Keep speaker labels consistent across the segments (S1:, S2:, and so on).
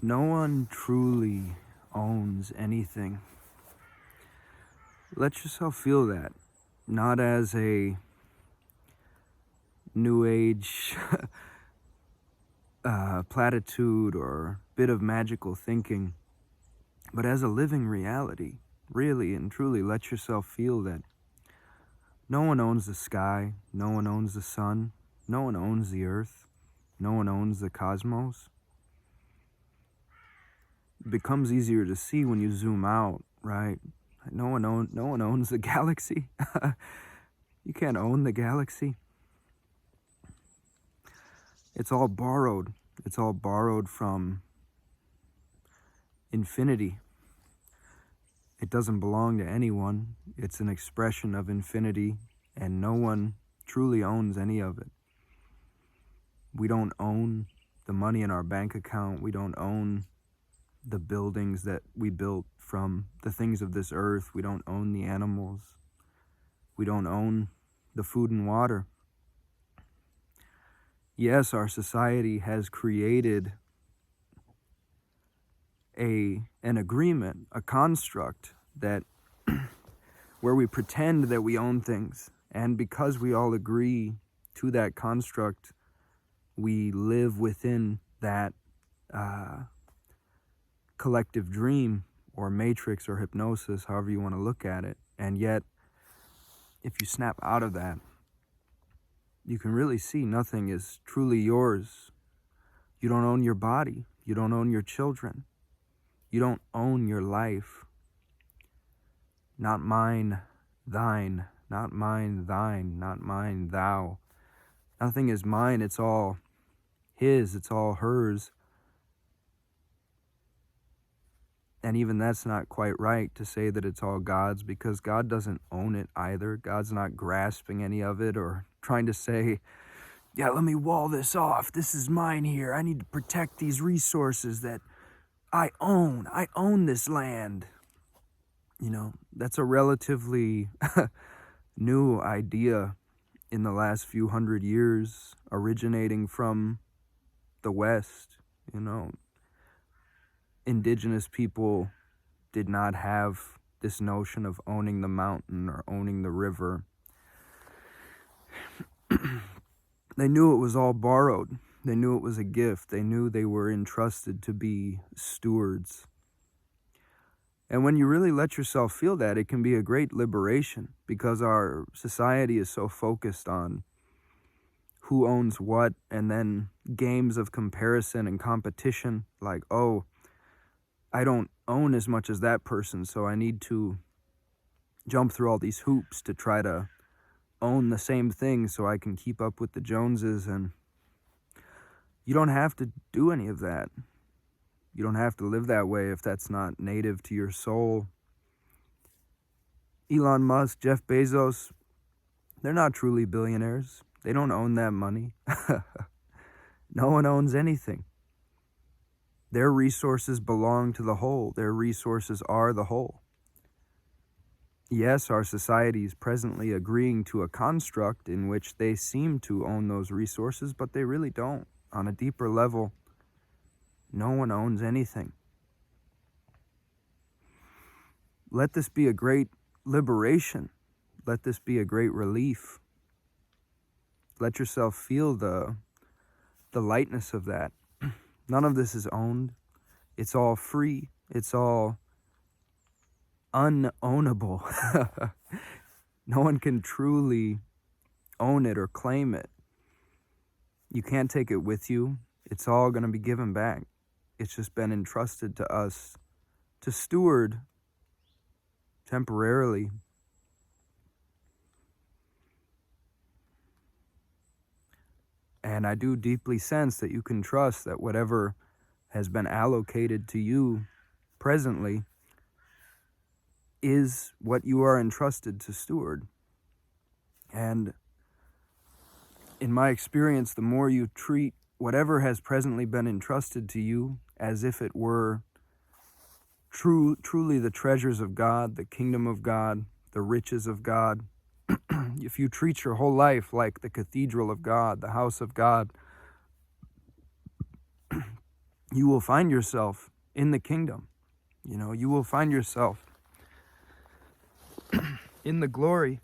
S1: No one truly owns anything. Let yourself feel that, not as a new age platitude or bit of magical thinking, but as a living reality. Really and truly let yourself feel that no one owns the sky, no one owns the sun, no one owns the earth, no one owns the cosmos. It becomes easier to see when you zoom out, right? No one owns the galaxy. You can't own the galaxy. It's all borrowed. It's all borrowed from infinity. It doesn't belong to anyone. It's an expression of infinity, and no one truly owns any of it. We don't own the money in our bank account. We don't own the buildings that we built from the things of this earth. We don't own the animals. We don't own the food and water. Yes, our society has created an agreement, a construct that where we pretend that we own things. And because we all agree to that construct, we live within that collective dream or matrix or hypnosis, however you want to look at it. And yet, if you snap out of that, you can really see nothing is truly yours. You don't own your body. You don't own your children. You don't own your life. Not mine, thine. Not mine, thine. Not mine, thou. Nothing is mine. It's all his. It's all hers. And even that's not quite right to say that it's all God's, because God doesn't own it either. God's not grasping any of it or trying to say, yeah, let me wall this off. This is mine here. I need to protect these resources that I own. I own this land. You know, that's a relatively new idea in the last few hundred years, originating from the West. You know, indigenous people did not have this notion of owning the mountain or owning the river. They knew it was all borrowed. They knew it was a gift. They knew they were entrusted to be stewards. And when you really let yourself feel that, it can be a great liberation, because our society is so focused on who owns what, and then games of comparison and competition, like, oh, I don't own as much as that person, so I need to jump through all these hoops to try to own the same thing so I can keep up with the Joneses. And you don't have to do any of that. You don't have to live that way if that's not native to your soul. Elon Musk, Jeff Bezos, they're not truly billionaires. They don't own that money. No one owns anything. Their resources belong to the whole. Their resources are the whole. Yes, our society is presently agreeing to a construct in which they seem to own those resources, but they really don't. On a deeper level, no one owns anything. Let this be a great liberation. Let this be a great relief. Let yourself feel the lightness of that. None of this is owned. It's all free. It's all unownable. No one can truly own it or claim it. You can't take it with you. It's all going to be given back. It's just been entrusted to us to steward temporarily. And I do deeply sense that you can trust that whatever has been allocated to you presently is what you are entrusted to steward. And in my experience, the more you treat whatever has presently been entrusted to you as if it were truly the treasures of God, the kingdom of God, the riches of God, if you treat your whole life like the cathedral of God, the house of God, you will find yourself in the kingdom. You will find yourself in the glory.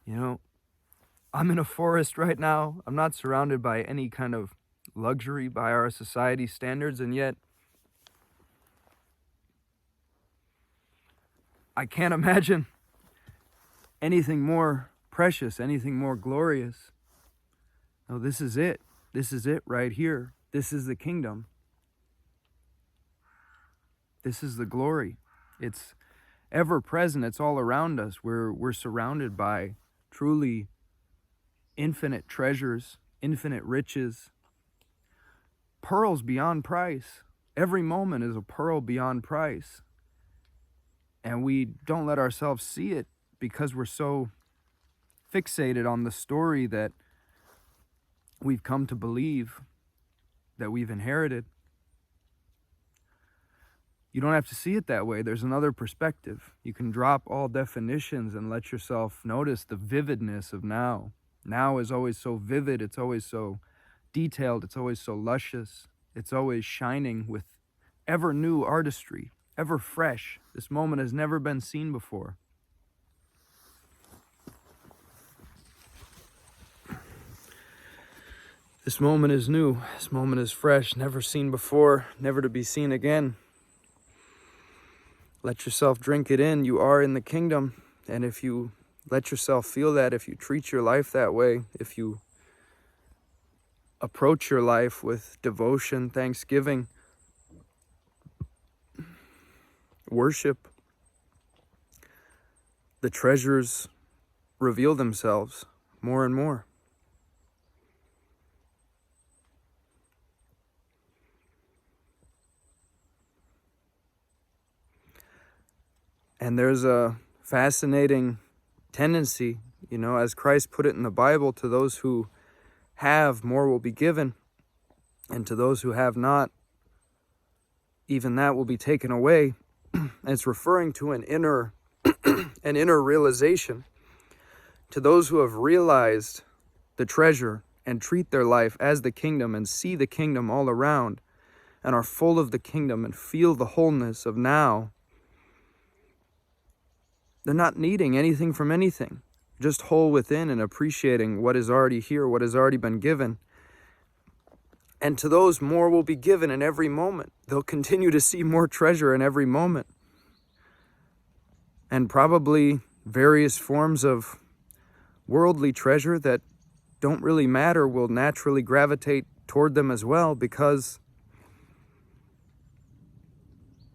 S1: I'm in a forest right now. I'm not surrounded by any kind of luxury by our society standards, and yet I can't imagine anything more precious, anything more glorious. No, this is it. This is it right here. This is the kingdom. This is the glory. It's ever present. It's all around us. We're surrounded by truly infinite treasures, infinite riches, pearls beyond price. Every moment is a pearl beyond price. And we don't let ourselves see it because we're so fixated on the story that we've come to believe, that we've inherited. You don't have to see it that way. There's another perspective. You can drop all definitions and let yourself notice the vividness of now. Now is always so vivid. It's always so detailed. It's always so luscious. It's always shining with ever new artistry, ever fresh. This moment has never been seen before. This moment is new. This moment is fresh, never seen before, never to be seen again. Let yourself drink it in. You are in the kingdom. And if you let yourself feel that, if you treat your life that way, if you approach your life with devotion, thanksgiving, worship, the treasures reveal themselves more and more. And there's a fascinating tendency, as Christ put it in the Bible, to those who have, more will be given, and to those who have not, even that will be taken away. And it's referring to an inner realization. To those who have realized the treasure and treat their life as the kingdom and see the kingdom all around and are full of the kingdom and feel the wholeness of now, they're not needing anything from anything, just whole within and appreciating what is already here, what has already been given. And to those, more will be given in every moment. They'll continue to see more treasure in every moment. And probably various forms of worldly treasure that don't really matter will naturally gravitate toward them as well, because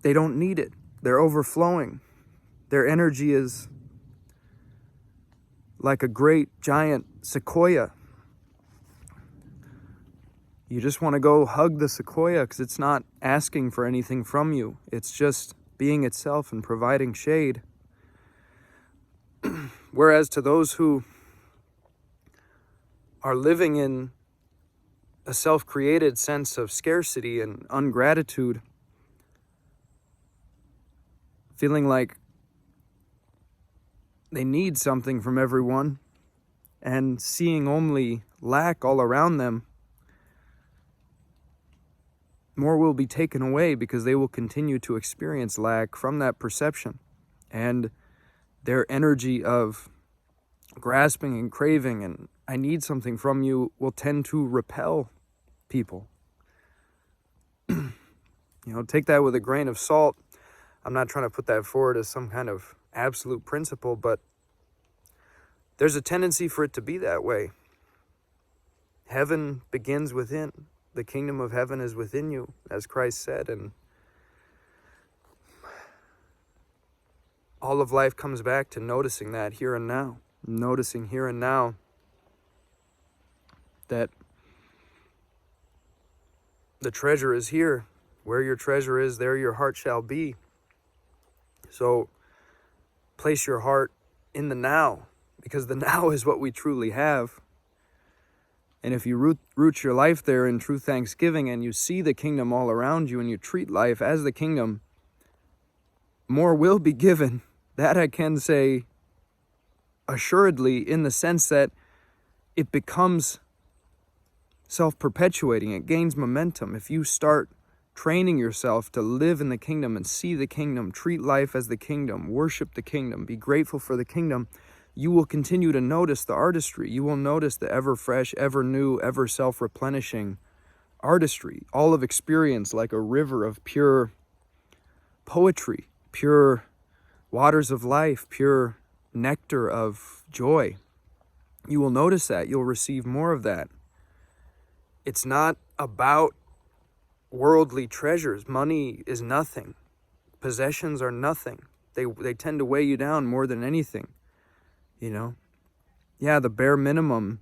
S1: they don't need it. They're overflowing. Their energy is like a great giant sequoia. You just want to go hug the sequoia because it's not asking for anything from you. It's just being itself and providing shade. Whereas to those who are living in a self-created sense of scarcity and ungratitude, feeling like they need something from everyone and seeing only lack all around them, more will be taken away because they will continue to experience lack from that perception. And their energy of grasping and craving and I need something from you will tend to repel people. Take that with a grain of salt. I'm not trying to put that forward as some kind of absolute principle, but there's a tendency for it to be that way. Heaven begins within. The kingdom of heaven is within you, as Christ said, and all of life comes back to noticing that here and now. Noticing here and now that the treasure is here. Where your treasure is, there your heart shall be. So place your heart in the now, because the now is what we truly have. And if you root your life there in true thanksgiving and you see the kingdom all around you and you treat life as the kingdom, more will be given. That I can say assuredly, in the sense that it becomes self-perpetuating. It gains momentum. If you start training yourself to live in the kingdom and see the kingdom, treat life as the kingdom, worship the kingdom, be grateful for the kingdom, you will continue to notice the artistry. You will notice the ever fresh, ever new, ever self-replenishing artistry, all of experience like a river of pure poetry, pure waters of life, pure nectar of joy. You will notice that. You'll receive more of that. It's not about worldly treasures. Money is nothing. Possessions are nothing. They tend to weigh you down more than anything, you know? Yeah, the bare minimum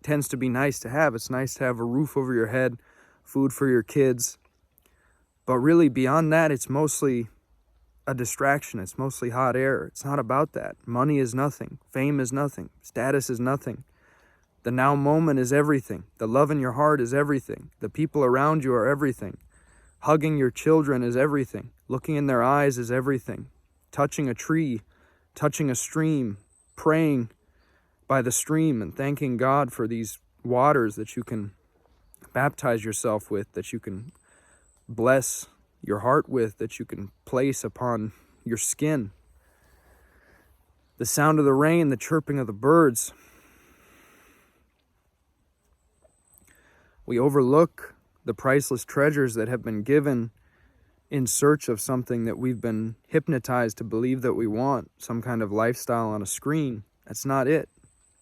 S1: tends to be nice to have. It's nice to have a roof over your head, food for your kids. But really, beyond that, it's mostly a distraction. It's mostly hot air. It's not about that. Money is nothing. Fame is nothing. Status is nothing. The now moment is everything. The love in your heart is everything. The people around you are everything. Hugging your children is everything. Looking in their eyes is everything. Touching a tree, touching a stream, praying by the stream and thanking God for these waters that you can baptize yourself with, that you can bless your heart with, that you can place upon your skin. The sound of the rain, the chirping of the birds. We overlook the priceless treasures that have been given in search of something that we've been hypnotized to believe that we want, some kind of lifestyle on a screen. That's not it.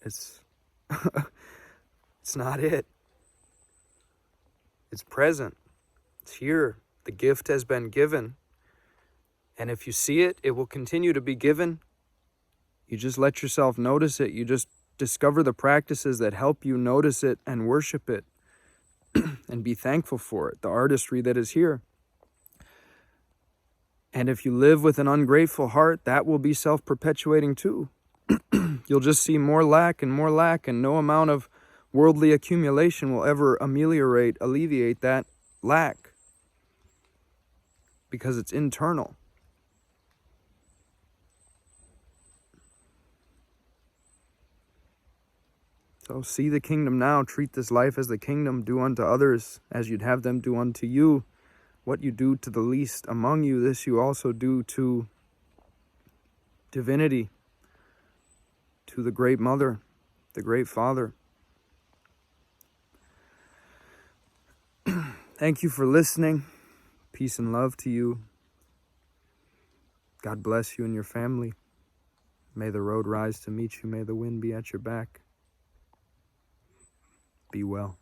S1: It's not it. It's present. It's here. The gift has been given. And if you see it, it will continue to be given. You just let yourself notice it. You just discover the practices that help you notice it and worship it and be thankful for it, the artistry that is here. And if you live with an ungrateful heart, that will be self-perpetuating too. You'll just see more lack, and no amount of worldly accumulation will ever alleviate that lack, because it's internal. So see the kingdom now, treat this life as the kingdom, do unto others as you'd have them do unto you. What you do to the least among you, this you also do to divinity, to the great mother, the great father. Thank you for listening. Peace and love to you. God bless you and your family. May the road rise to meet you. May the wind be at your back. Be well.